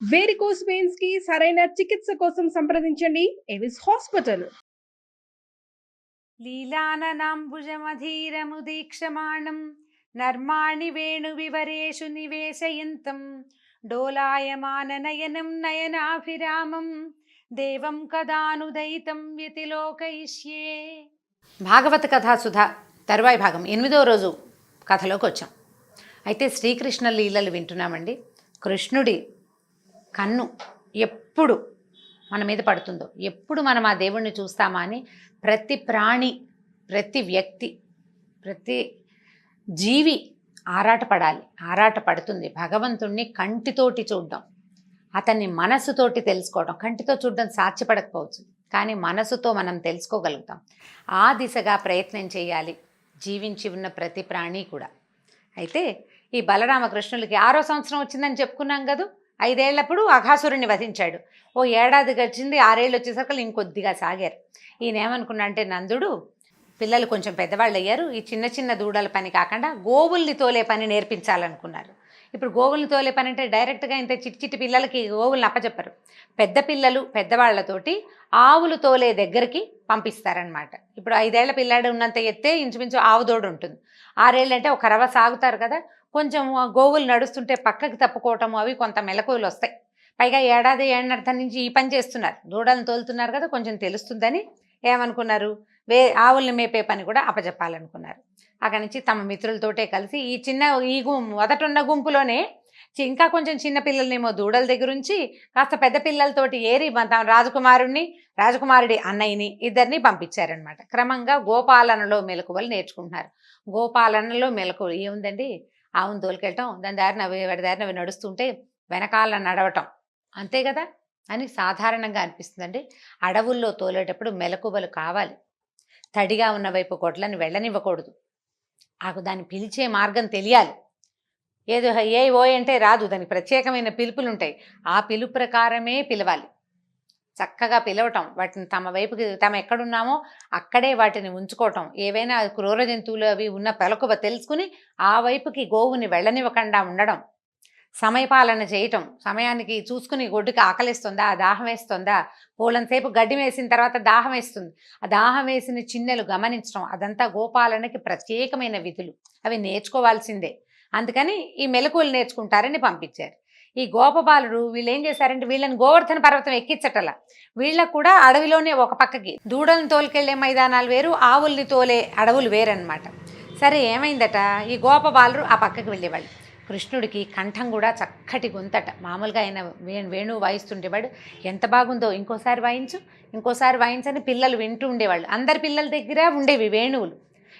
Varicose veins కి సరైన చికిత్స కోసం సంప్రదించండి ఎవిస్ హాస్పిటల్. లీలాననాంబుజమధీరముదీక్షమాణం నర్మాణి వేణువివరేషు నివేశయంతం డోలాయమాననయనం నయనాభిరామం దేవం కదానుదయితం వ్యతిలోకయిష్యే. భాగవత కథాసుధ తరువాయి భాగం 8వ రోజు కథలోకి వచ్చాం. అయితే శ్రీకృష్ణ లీలలు వింటున్నామండి. కృష్ణుడి కన్ను ఎప్పుడు మన మీద పడుతుందో, ఎప్పుడు మనం ఆ దేవుణ్ణి చూస్తామా అని ప్రతి ప్రాణి, ప్రతి వ్యక్తి, ప్రతి జీవి ఆరాటపడుతుంది. భగవంతుణ్ణి కంటితోటి చూడడం, అతన్ని మనసుతోటి తెలుసుకోవడం. కంటితో చూడడం సాధ్యపడకపోవచ్చు, కానీ మనసుతో మనం తెలుసుకోగలుగుతాం. ఆ దిశగా ప్రయత్నం చేయాలి జీవించి ఉన్న ప్రతి ప్రాణి కూడా. అయితే ఈ బలరామకృష్ణులకి 6వ సంవత్సరం వచ్చిందని చెప్పుకున్నాం కదా. 5 ఏళ్లప్పుడు అఘాసురుణ్ణి వధించాడు. ఓ ఏడాది గడిచింది, 6 ఏళ్ళు వచ్చేసరికి ఇంకొద్దిగా సాగారు. ఈయన ఏమనుకున్నా అంటే, నందుడు పిల్లలు కొంచెం పెద్దవాళ్ళు అయ్యారు, ఈ చిన్న చిన్న దూడల పని కాకుండా గోవుల్ని తోలే పని నేర్పించాలనుకున్నారు. ఇప్పుడు గోవుల్ని తోలే పని అంటే డైరెక్ట్గా ఇంత చిట్టి పిల్లలకి గోవుల్ని అప్పచెప్పరు. పెద్ద పిల్లలు పెద్దవాళ్లతోటి ఆవులు తోలే దగ్గరికి పంపిస్తారనమాట. ఇప్పుడు 5 ఏళ్ల పిల్లాడు ఉన్నంత ఎత్తే ఇంచుమించు ఆవు దోడు ఉంటుంది. 6 ఏళ్ళంటే ఒక రవ సాగుతారు కదా. కొంచెం గోవులు నడుస్తుంటే పక్కకి తప్పుకోవటము అవి కొంత మెలకువలు వస్తాయి. పైగా ఏడాది ఏడనర్థం నుంచి ఈ పని చేస్తున్నారు, దూడలను తోలుతున్నారు కదా, కొంచెం తెలుస్తుందని ఏమనుకున్నారు, ఆవుల్ని మేపే పని కూడా అప్పచెప్పాలనుకున్నారు. అక్కడి నుంచి తమ మిత్రులతోటే కలిసి ఈ చిన్న మొదటున్న గుంపులోనే ఇంకా కొంచెం చిన్న పిల్లలనేమో దూడల దగ్గర ఉంచి కాస్త పెద్ద పిల్లలతోటి ఏరి తమ రాజకుమారుడి అన్నయ్యని ఇద్దరిని పంపించారనమాట. క్రమంగా గోపాలనలో మెలకువలు నేర్చుకుంటున్నారు. గోపాలనలో మెలకువలు ఏముందండి, ఆవును తోలుకెళ్ళటం, దాని దారిన వాడి దారిన అవి నడుస్తుంటే వెనకాల నడవటం, అంతే కదా అని సాధారణంగా అనిపిస్తుందండి. అడవుల్లో తోలేటప్పుడు మెలకువలు కావాలి. తడిగా ఉన్న వైపు గొడ్లను వెళ్ళనివ్వకూడదు. దాన్ని పిలిచే మార్గం తెలియాలి. ఏదో ఏ ఓ అంటే రాదు, దానికి ప్రత్యేకమైన పిలుపులు ఉంటాయి. ఆ పిలుపు ప్రకారమే పిలవాలి. చక్కగా పిలవటం, వాటిని తమ వైపుకి తమ ఎక్కడున్నామో అక్కడే వాటిని ఉంచుకోవటం. ఏవైనా క్రూర జంతువులు అవి ఉన్న పలకువ తెలుసుకుని ఆ వైపుకి గోవుని వెళ్ళనివ్వకుండా ఉండడం. సమయపాలన చేయటం, సమయానికి చూసుకుని గొడ్డుకి ఆకలిస్తుందా, దాహం వేస్తుందా, పూలంతసేపు గడ్డి వేసిన తర్వాత దాహం వేస్తుంది, ఆ దాహం వేసిన చిన్నెలు గమనించడం, అదంతా గోపాలనకి ప్రత్యేకమైన విధులు. అవి నేర్చుకోవాల్సిందే. అందుకని ఈ మెలకువలు నేర్చుకుంటారని పంపించారు. ఈ గోపబాలుడు వీళ్ళు ఏం చేశారంటే, వీళ్ళని గోవర్ధన పర్వతం ఎక్కించటలా, వీళ్ళకు కూడా అడవిలోనే ఒక పక్కకి దూడలను తోలుకెళ్లే మైదానాలు వేరు, ఆవుల్ని తోలే అడవులు వేరనమాట. సరే ఏమైందట, ఈ గోపబాలుడు ఆ పక్కకి వెళ్ళేవాళ్ళు. కృష్ణుడికి కంఠం కూడా చక్కటి గొంతట. మామూలుగా ఆయన వేణువు వాయిస్తుండేవాడు. ఎంత బాగుందో, ఇంకోసారి వాయించని పిల్లలు వింటూ ఉండేవాళ్ళు. అందరి పిల్లల దగ్గర ఉండేవి వేణువులు.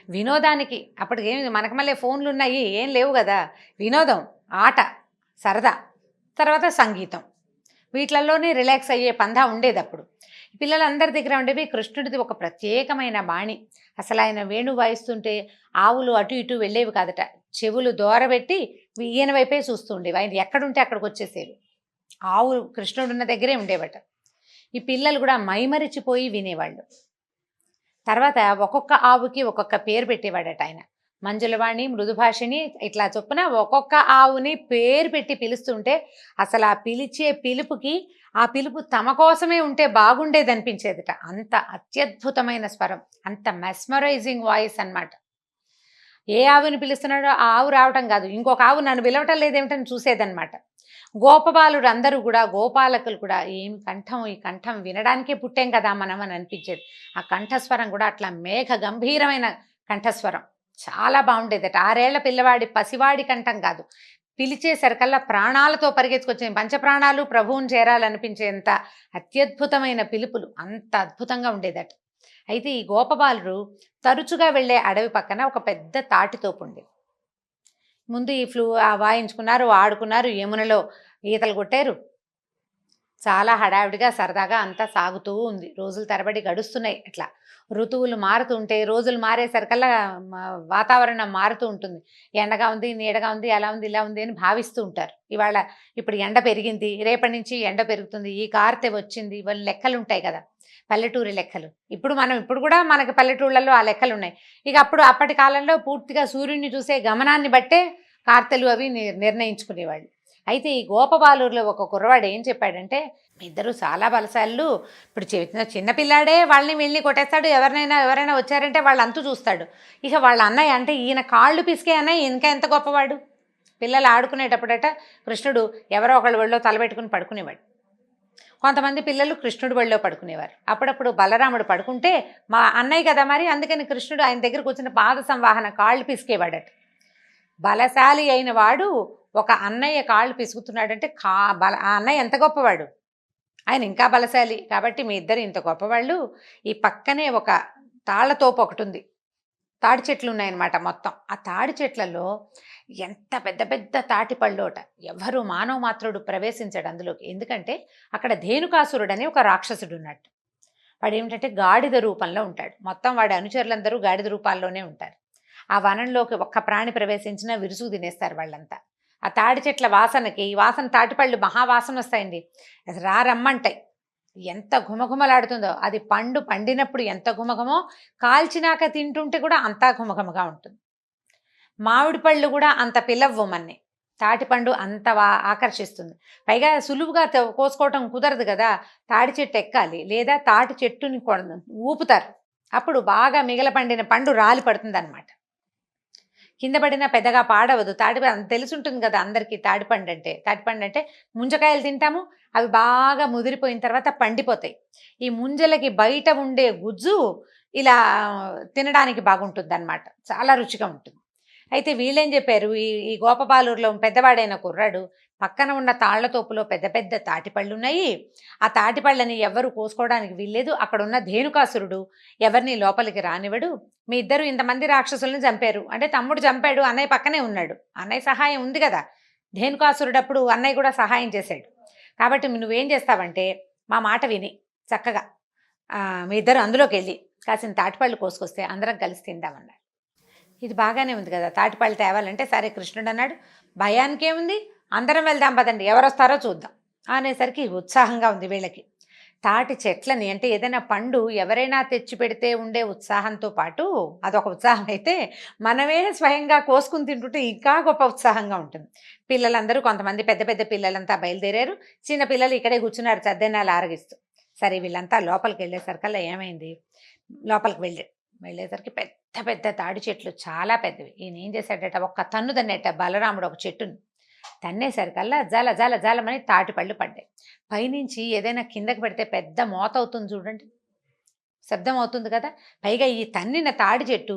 వినోదానికి అప్పటికేమి మనకు మళ్ళీ ఫోన్లు ఉన్నాయి, ఏం లేవు కదా. వినోదం, ఆట, సరదా, తర్వాత సంగీతం, వీటిలలోనే రిలాక్స్ అయ్యే పందా ఉండేది అప్పుడు. పిల్లలందరి దగ్గర ఉండేవి. కృష్ణుడిది ఒక ప్రత్యేకమైన బాణి. అసలు ఆయన వేణు వాయిస్తుంటే ఆవులు అటు ఇటు వెళ్ళేవి కాదట. చెవులు దోరబెట్టి ఈయన వైపే చూస్తూ ఉండేవి. ఆయన ఎక్కడుంటే అక్కడికి వచ్చేసేవి. ఆవు కృష్ణుడున్న దగ్గరే ఉండేవట. ఈ పిల్లలు కూడా మైమరిచిపోయి వినేవాళ్ళు. తర్వాత ఒక్కొక్క ఆవుకి ఒక్కొక్క పేరు పెట్టేవాడట ఆయన. మంజులవాణి, మృదుభాషిణి, ఇట్లా చొప్పున ఒక్కొక్క ఆవుని పేరు పెట్టి పిలుస్తుంటే అసలు ఆ పిలిచే పిలుపుకి ఆ పిలుపు తమ కోసమే ఉంటే బాగుండేది అనిపించేదిట. అంత అత్యద్భుతమైన స్వరం, అంత మెస్మరైజింగ్ వాయిస్ అన్నమాట. ఏ ఆవుని పిలుస్తున్నాడో ఆ ఆవు రావటం కాదు, ఇంకొక ఆవు నన్ను పిలవటం లేదేమిటని చూసేదన్నమాట. గోపబాలుడు అందరూ కూడా, గోపాలకులు కూడా, ఏం కంఠం, ఈ కంఠం వినడానికే పుట్టాం కదా మనం అని అనిపించేది. ఆ కంఠస్వరం కూడా అట్లా మేఘ గంభీరమైన కంఠస్వరం, చాలా బాగుండేదట. 6 ఏళ్ల పిల్లవాడి పసివాడి కంఠం కాదు, పిలిచేసరికల్లా ప్రాణాలతో పరిగెత్తుకొచ్చే పంచప్రాణాలు ప్రభువుని చేరాలనిపించేంత అత్యద్భుతమైన పిలుపులు, అంత అద్భుతంగా ఉండేదట. అయితే ఈ గోపబాలుడు తరచుగా వెళ్ళే అడవి పక్కన ఒక పెద్ద తాటితోపు ఉంది. ముందు ఈ వాయించుకున్నారు, ఆడుకున్నారు, యమునలో ఈతలు కొట్టారు. చాలా హడావిడిగా సరదాగా అంతా సాగుతూ ఉంది. రోజుల తరబడి గడుస్తున్నాయి. ఇట్లా ఋతువులు మారుతుంటే, రోజులు మారేసరికల్లా వాతావరణం మారుతూ ఉంటుంది. ఎండగా ఉంది, నీడగా ఉంది, అలా ఉంది, ఇలా ఉంది అని భావిస్తూ ఉంటారు. ఇప్పుడు ఎండ పెరిగింది, రేపటి నుంచి ఎండ పెరుగుతుంది, ఈ కార్తె వచ్చింది, ఇవన్నీ లెక్కలు ఉంటాయి కదా, పల్లెటూరి లెక్కలు. ఇప్పుడు కూడా మనకి పల్లెటూళ్ళల్లో ఆ లెక్కలు ఉన్నాయి. ఇక అప్పటి కాలంలో పూర్తిగా సూర్యుడిని చూసే గమనాన్ని బట్టే కార్తెలు అవి నిర్ణయించుకునేవాళ్ళు. అయితే ఈ గోపబాలూరులో ఒక కుర్రవాడు ఏం చెప్పాడంటే, ఇద్దరు చాలా బలశాలు, ఇప్పుడు చిన్న పిల్లాడే వాళ్ళని వీళ్ళని కొట్టేస్తాడు, ఎవరైనా వచ్చారంటే వాళ్ళ అంతు చూస్తాడు. ఇక వాళ్ళ అన్నయ్య అంటే ఈయన కాళ్ళు పిసికే అన్నయ్య ఇంకా ఎంత గొప్పవాడు. పిల్లలు ఆడుకునేటప్పుడట కృష్ణుడు ఎవరో ఒకళ్ళు ఒళ్ళో తలబెట్టుకుని పడుకునేవాడు. కొంతమంది పిల్లలు కృష్ణుడు ఒళ్ళో పడుకునేవారు. అప్పుడప్పుడు బలరాముడు పడుకుంటే మా అన్నయ్య కదా మరి, అందుకని కృష్ణుడు ఆయన దగ్గరకు వచ్చిన పాద సంవాహన కాళ్ళు పిసికేవాడట. బలశాలి అయిన వాడు ఒక అన్నయ్య కాళ్ళు పిసుకుతున్నాడంటే ఆ అన్నయ్య ఎంత గొప్పవాడు, ఆయన ఇంకా బలశాలి. కాబట్టి మీ ఇద్దరు ఇంత గొప్పవాళ్ళు. ఈ పక్కనే ఒక తాళ్లతోపు ఒకటి ఉంది, తాడి చెట్లు ఉన్నాయన్నమాట మొత్తం. ఆ తాడి చెట్లలో ఎంత పెద్ద పెద్ద తాటి పళ్ళోట, ఎవరు మానవ మాత్రుడు ప్రవేశించాడు అందులోకి. ఎందుకంటే అక్కడ ధేనుకాసురుడు అని ఒక రాక్షసుడు ఉన్నట్టు. వాడు ఏమిటంటే గాడిద రూపంలో ఉంటాడు. మొత్తం వాడి అనుచరులందరూ గాడిద రూపాల్లోనే ఉంటారు. ఆ వనంలోకి ఒక్క ప్రాణి ప్రవేశించినా విరుసుగు తినేస్తారు వాళ్ళంతా. ఆ తాడి చెట్ల వాసనకి, ఈ వాసన తాటిపళ్ళు మహావాసన వస్తాయండి, రమ్మంటాయి. ఎంత ఘుమఘుమలాడుతుందో. అది పండినప్పుడు ఎంత ఘుమఘమో, కాల్చినాక తింటుంటే కూడా అంతా ఘుమఘమగా ఉంటుంది. మామిడి పళ్ళు కూడా అంత పిల్లవ్వు మన్ని, తాటిపండు అంత ఆకర్షిస్తుంది. పైగా సులువుగా కోసుకోవటం కుదరదు కదా, తాడి చెట్టు ఎక్కాలి లేదా తాటి చెట్టుని ఊపుతారు. అప్పుడు బాగా మిగల పండిన పండు రాలి పడుతుంది అనమాట. కింద పడినా పెద్దగా పాడవదు. తెలిసి ఉంటుంది కదా అందరికీ తాటిపండు అంటే ముంజకాయలు తింటాము, అవి బాగా ముదిరిపోయిన తర్వాత పండిపోతాయి. ఈ ముంజలకి బయట ఉండే గుజ్జు ఇలా తినడానికి బాగుంటుంది అన్నమాట, చాలా రుచిగా ఉంటుంది. అయితే వీళ్ళేం చెప్పారు, ఈ గోపబాలూరులో పెద్దవాడైన కుర్రాడు పక్కన ఉన్న తాళ్లతోపులో పెద్ద పెద్ద తాటిపళ్ళు ఉన్నాయి. ఆ తాటిపళ్ళని ఎవరు కోసుకోవడానికి వీల్లేదు. అక్కడ ఉన్న ధేనుకాసురుడు ఎవరిని లోపలికి రానివ్వడు. మీ ఇద్దరు ఇంతమంది రాక్షసులను చంపారు అంటే, తమ్ముడు చంపాడు, అన్నయ్య పక్కనే ఉన్నాడు, అన్నయ్య సహాయం ఉంది కదా. ధేనుకాసురుడు అప్పుడు అన్నయ్య కూడా సహాయం చేశాడు. కాబట్టి నువ్వేం చేస్తావంటే మా మాట విని చక్కగా మీ ఇద్దరు అందులోకి వెళ్ళి కాసిన తాటిపళ్ళు కోసుకొస్తే అందరం కలిసి తిందామన్నారు. ఇది బాగానే ఉంది కదా, తాటిపళ్ళు తేవాలంటే సరే కృష్ణుడు అన్నాడు, భయానికి ఏముంది, అందరం వెళ్దాం పదండి, ఎవరు వస్తారో చూద్దాం అనేసరికి ఉత్సాహంగా ఉంది వీళ్ళకి. తాటి చెట్లని అంటే ఏదైనా పండు ఎవరైనా తెచ్చి పెడితే ఉండే ఉత్సాహంతో పాటు అదొక ఉత్సాహం అయితే, మనమే స్వయంగా కోసుకుని తింటుంటే ఇంకా గొప్ప ఉత్సాహంగా ఉంటుంది. పిల్లలందరూ కొంతమంది పెద్ద పెద్ద పిల్లలంతా బయలుదేరారు, చిన్న పిల్లలు ఇక్కడే కూర్చున్నారు చద్దెనాలు ఆరగిస్తూ. సరే వీళ్ళంతా లోపలికి వెళ్ళేసరికల్లా ఏమైంది, లోపలికి వెళ్ళేసరికి పెద్ద పెద్ద తాడి చెట్లు చాలా పెద్దవి. ఈయన ఏం చేశాడట, ఒక్క తన్ను తన్నేట బలరాముడు ఒక చెట్టుని తన్నేసరికల్లా జల జల జలమని తాటిపళ్ళు పడ్డాయి. పైనుంచి ఏదైనా కిందకి పెడితే పెద్ద మోత అవుతుంది చూడండి, శబ్దం అవుతుంది కదా. పైగా ఈ తన్నిన తాడి చెట్టు,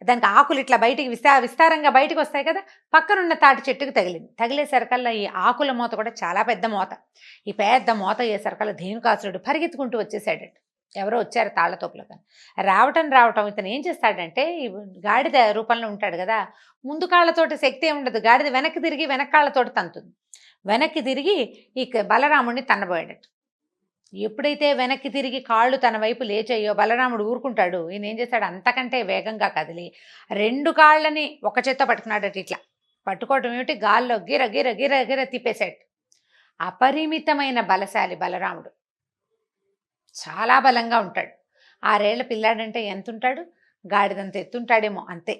దానికి ఆకులు ఇట్లా బయటికి విస్తారంగా బయటకు వస్తాయి కదా, పక్కనున్న తాటి చెట్టుకు తగిలేసరికల్లా ఈ ఆకుల మోత కూడా చాలా పెద్ద మోత. ఈ పెద్ద మోత అయ్యేసరికల్లా ధేనుకాసురుడు పరిగెత్తుకుంటూ వచ్చేసాడట. ఎవరో వచ్చారు తాళ్లతోపులో. కానీ రావటం ఇతను ఏం చేస్తాడంటే, గాడిద రూపంలో ఉంటాడు కదా, ముందు కాళ్ళతోటి శక్తి ఉండదు, గాడిద వెనక్కి తిరిగి వెనకాళ్ళతోటి తంతుంది. వెనక్కి తిరిగి ఈ బలరాముడిని తన్నబోయాడట. ఎప్పుడైతే వెనక్కి తిరిగి కాళ్ళు తన వైపు లేచాయో బలరాముడు ఊరుకుంటాడు. ఈయన ఏం చేస్తాడు, అంతకంటే వేగంగా కదిలి 2 కాళ్ళని ఒక చేత్తో పట్టుకున్నాడట. ఇట్లా పట్టుకోవటం ఏమిటి, గాల్లో గిర గిర గిర గిర తిప్పేశాడు. అపరిమితమైన బలశాలి బలరాముడు, చాలా బలంగా ఉంటాడు. 6 ఏళ్ల పిల్లాడంటే ఎంత ఉంటాడు, గాడిదంత ఎత్తుంటాడేమో అంతే.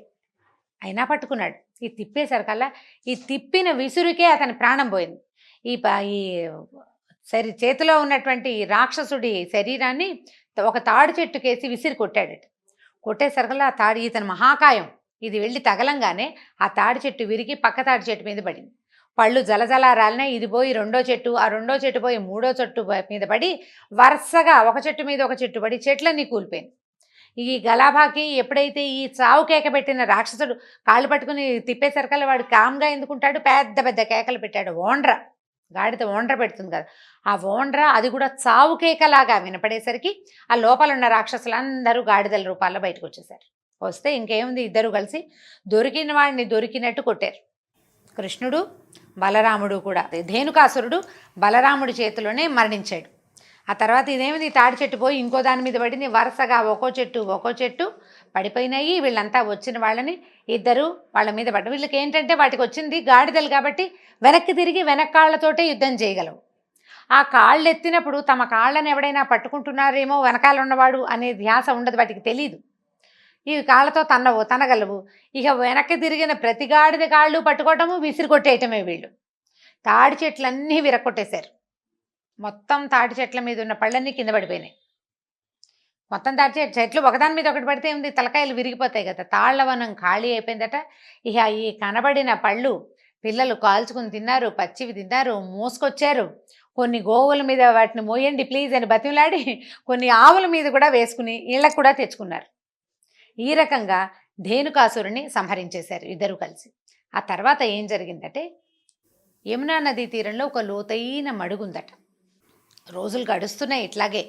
అయినా పట్టుకున్నాడు. ఈ తిప్పేసరికల్లా ఈ తిప్పిన విసురుకే అతని ప్రాణం పోయింది. ఈ చేతిలో ఉన్నటువంటి రాక్షసుడి శరీరాన్ని ఒక తాడి చెట్టుకేసి విసిరి కొట్టాడట. కొట్టేసరికల్లా ఆ తాడి, ఇతని మహాకాయం, ఇది వెళ్ళి తగలంగానే ఆ తాడి చెట్టు విరిగి పక్క తాడి చెట్టు మీద పడింది. పళ్ళు జలజల రాలినాయి. ఇది పోయి 2వ చెట్టు, ఆ 2వ చెట్టు పోయి 3వ చెట్టు మీద పడి వరుసగా ఒక చెట్టు మీద ఒక చెట్టు పడి చెట్లన్నీ కూలిపోయింది. ఈ గలాభాకి ఎప్పుడైతే ఈ చావు కేక పెట్టిన రాక్షసుడు కాళ్ళు పట్టుకుని తిప్పేసరికల్లా వాడు కామ్గా ఎందుకుంటాడు, పెద్ద పెద్ద కేకలు పెట్టాడు. ఓండ్ర, గాడిద ఓండ్ర పెడుతుంది కదా, ఆ ఓండ్ర అది కూడా చావు కేకలాగా వినపడేసరికి ఆ లోపల ఉన్న రాక్షసులందరూ గాడిదల రూపాల్లో బయటకు వచ్చేసారు. వస్తే ఇంకేముంది, ఇద్దరు కలిసి దొరికిన వాడిని దొరికినట్టు కొట్టారు. కృష్ణుడు బలరాముడు కూడా. ధేనుకాసురుడు బలరాముడి చేతిలోనే మరణించాడు. ఆ తర్వాత ఇదేమిది, తాడి చెట్టు పోయి ఇంకో దాని మీద పడింది. వరుసగా ఒక్కో చెట్టు పడిపోయినాయి. వీళ్ళంతా వచ్చిన వాళ్ళని ఇద్దరు వాళ్ళ మీద పడ్డ. వీళ్ళకి ఏంటంటే వాటికి వచ్చింది గాడిదలు కాబట్టి వెనక్కి తిరిగి వెనకాళ్లతోటే యుద్ధం చేయగలవు. ఆ కాళ్ళు ఎత్తినప్పుడు తమ కాళ్ళని ఎవడైనా పట్టుకుంటున్నారేమో వెనకాల ఉన్నవాడు అనే ధ్యాస ఉండదు, వాటికి తెలీదు. ఈ కాళ్ళతో తనగలవు. ఇక వెనక్కి తిరిగిన ప్రతి గాడిద కాళ్ళు పట్టుకోవటము, విసిరి కొట్టేయటమే వీళ్ళు. తాడి చెట్లన్నీ విరక్కొట్టేశారు. మొత్తం తాటి చెట్ల మీద ఉన్న పళ్ళన్నీ కింద పడిపోయినాయి. మొత్తం తాటి చెట్లు ఒకదాని మీద ఒకటి పడితే ఉంది, తలకాయలు విరిగిపోతాయి కదా. తాళ్లవనం ఖాళీ అయిపోయిందట. ఇక ఈ కనబడిన పళ్ళు పిల్లలు కాల్చుకుని తిన్నారు, పచ్చివి తిన్నారు, మోసుకొచ్చారు. కొన్ని గోవుల మీద వాటిని మోయండి ప్లీజ్ అని బతిమలాడి కొన్ని ఆవుల మీద కూడా వేసుకుని ఇళ్ళకు కూడా తెచ్చుకున్నారు. ఈ రకంగా ధేనుకాసురుని సంహరించేశారు ఇద్దరు కలిసి. ఆ తర్వాత ఏం జరిగిందంటే, యమునా నదీ తీరంలో ఒక లోతైన మడుగుందట. రోజులు గడుస్తున్నాయి ఇట్లాగే.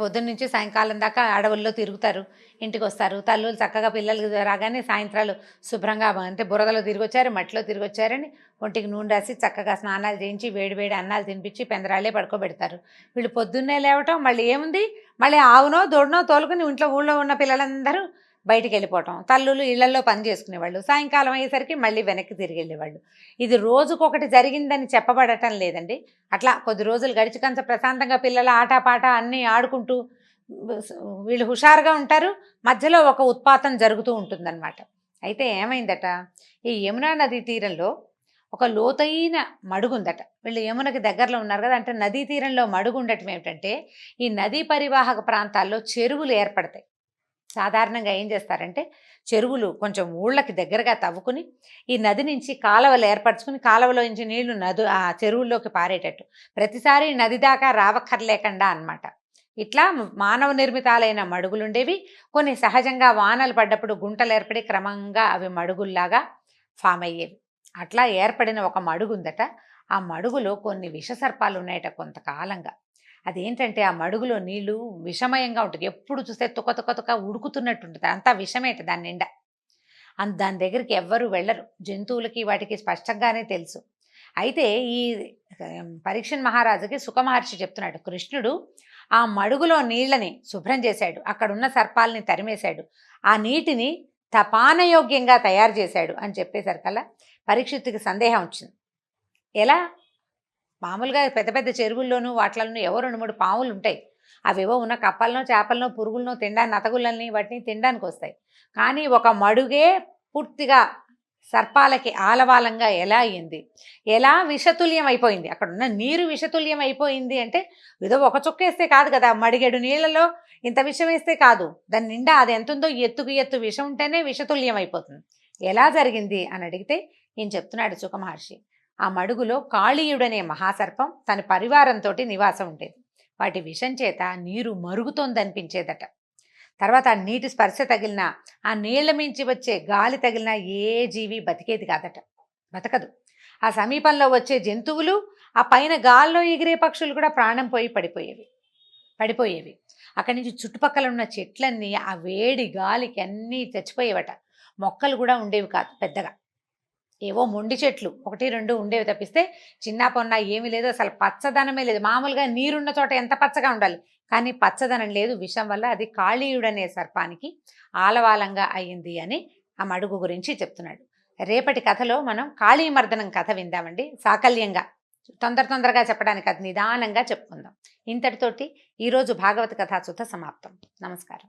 పొద్దున్న నుంచి సాయంకాలం దాకా అడవుల్లో తిరుగుతారు, ఇంటికి వస్తారు. తల్లులు చక్కగా పిల్లలు రాగానే సాయంత్రాలు శుభ్రంగా అంటే బురదలో తిరిగొచ్చారు, మట్టిలో తిరిగొచ్చారని ఒంటికి నూనె రాసి చక్కగా స్నానాలు చేయించి వేడి వేడి అన్నాలు తినిపించి పెందరాళ్ళే పడుకోబెడతారు. వీళ్ళు పొద్దున్నే లేవటం, మళ్ళీ ఏముంది, మళ్ళీ ఆవునో దూడనో తోలుకుని ఊళ్ళో ఉన్న పిల్లలందరూ బయటికి వెళ్ళిపోవటం. తల్లులు ఇళ్లలో పని చేసుకునేవాళ్ళు. సాయంకాలం అయ్యేసరికి మళ్ళీ వెనక్కి తిరిగి వెళ్ళేవాళ్ళు. ఇది రోజుకొకటి జరిగిందని చెప్పబడటం లేదండి. అట్లా కొద్ది రోజులు గడిచి కొంచెం ప్రశాంతంగా పిల్లల ఆటపాట అన్నీ ఆడుకుంటూ వీళ్ళు హుషారుగా ఉంటారు. మధ్యలో ఒక ఉత్పాతం జరుగుతూ ఉంటుందన్నమాట. అయితే ఏమైందట, ఈ యమునా నదీ తీరంలో ఒక లోతైన మడుగుందట. వీళ్ళు యమునకి దగ్గరలో ఉన్నారు కదా, అంటే నదీ తీరంలో మడుగు ఉండటం ఏమిటంటే, ఈ నదీ పరివాహక ప్రాంతాల్లో చెరువులు ఏర్పడతాయి. సాధారణంగా ఏం చేస్తారంటే, చెరువులు కొంచెం ఊళ్ళకి దగ్గరగా తవ్వుకుని ఈ నది నుంచి కాలువలు ఏర్పరచుకుని కాలువలో నుంచి నీళ్లు ఆ చెరువుల్లోకి పారేటట్టు, ప్రతిసారి నది దాకా రావక్కర్లేకుండా అన్నమాట. ఇట్లా మానవ నిర్మితాలైన మడుగులుండేవి. కొన్ని సహజంగా వానలు పడ్డప్పుడు గుంటలు ఏర్పడి క్రమంగా అవి మడుగుల్లాగా ఫామ్ అయ్యేవి. అట్లా ఏర్పడిన ఒక మడుగుందట. ఆ మడుగులో కొన్ని విషసర్పాలు ఉన్నాయట కొంతకాలంగా. అదేంటంటే, ఆ మడుగులో నీళ్లు విషమయంగా ఉంటుంది. ఎప్పుడు చూస్తే తుక ఉడుకుతున్నట్టు ఉంటుంది. అంతా విషమేట దాని నిండా. దాని దగ్గరికి ఎవ్వరూ వెళ్ళరు. జంతువులకి వాటికి స్పష్టంగానే తెలుసు. అయితే ఈ పరీక్షణ్ మహారాజుకి సుఖమహర్షి చెప్తున్నాడు, కృష్ణుడు ఆ మడుగులో నీళ్ళని శుభ్రం చేశాడు, అక్కడున్న సర్పాలని తరిమేశాడు, ఆ నీటిని తపానయోగ్యంగా తయారు చేశాడు అని చెప్పేసరికల్లా పరీక్షిత్తుకి సందేహం వచ్చింది. ఎలా? మామూలుగా పెద్ద పెద్ద చెరువుల్లోనూ వాటిలోనూ ఏవో 2-3 పాములు ఉంటాయి. అవేవో ఉన్న కప్పలనో చేపలనో పురుగులనో తినడానికి, నతగుళ్ళని వాటిని తినడానికి వస్తాయి. కానీ ఒక మడుగే పూర్తిగా సర్పాలకి ఆలవాలంగా ఎలా అయ్యింది, ఎలా విషతుల్యం అయిపోయింది, అక్కడ ఉన్న నీరు విషతుల్యం అయిపోయింది అంటే ఏదో ఒక చుక్క వేస్తే కాదు కదా, మడిగెడు నీళ్ళలో ఇంత విషం వేస్తే కాదు, దాని నిండా అది ఎంత ఉందో ఎత్తుకు ఎత్తు విషం ఉంటేనే విషతుల్యం అయిపోతుంది. ఎలా జరిగింది అని అడిగితే ఈయన చెప్తున్నాడు సుఖమహర్షి, ఆ మడుగులో కాళీయుడనే మహాసర్పం తన పరివారంతో నివాసం ఉండేది. వాటి విషం చేత నీరు మరుగుతోందనిపించేదట. తర్వాత ఆ నీటి స్పర్శ తగిలినా, ఆ నీళ్ల మించి వచ్చే గాలి తగిలినా ఏ జీవి బతికేది కాదట, బతకదు. ఆ సమీపంలో వచ్చే జంతువులు, ఆ పైన గాల్లో ఎగిరే పక్షులు కూడా ప్రాణం పోయి పడిపోయేవి. అక్కడి నుంచి చుట్టుపక్కల ఉన్న చెట్లన్నీ ఆ వేడి గాలికి అన్నీ చచ్చిపోయేవట. మొక్కలు కూడా ఉండేవి కాదు పెద్దగా. ఏవో మొండి చెట్లు 1-2 ఉండేవి తప్పిస్తే చిన్న పొన్న ఏమీ లేదు. అసలు పచ్చదనమే లేదు. మామూలుగా నీరున్న చోట ఎంత పచ్చగా ఉండాలి, కానీ పచ్చదనం లేదు. విషం వల్ల అది కాళీయుడనే సర్పానికి ఆలవాలంగా అయ్యింది అని ఆ మడుగు గురించి చెప్తున్నాడు. రేపటి కథలో మనం కాళీమర్దనం కథ విందామండి. సాకల్యంగా తొందరగా చెప్పడానికి అది నిదానంగా చెప్పుకుందాం. ఇంతటితోటి ఈరోజు భాగవత కథాసుత సమాప్తం. నమస్కారం.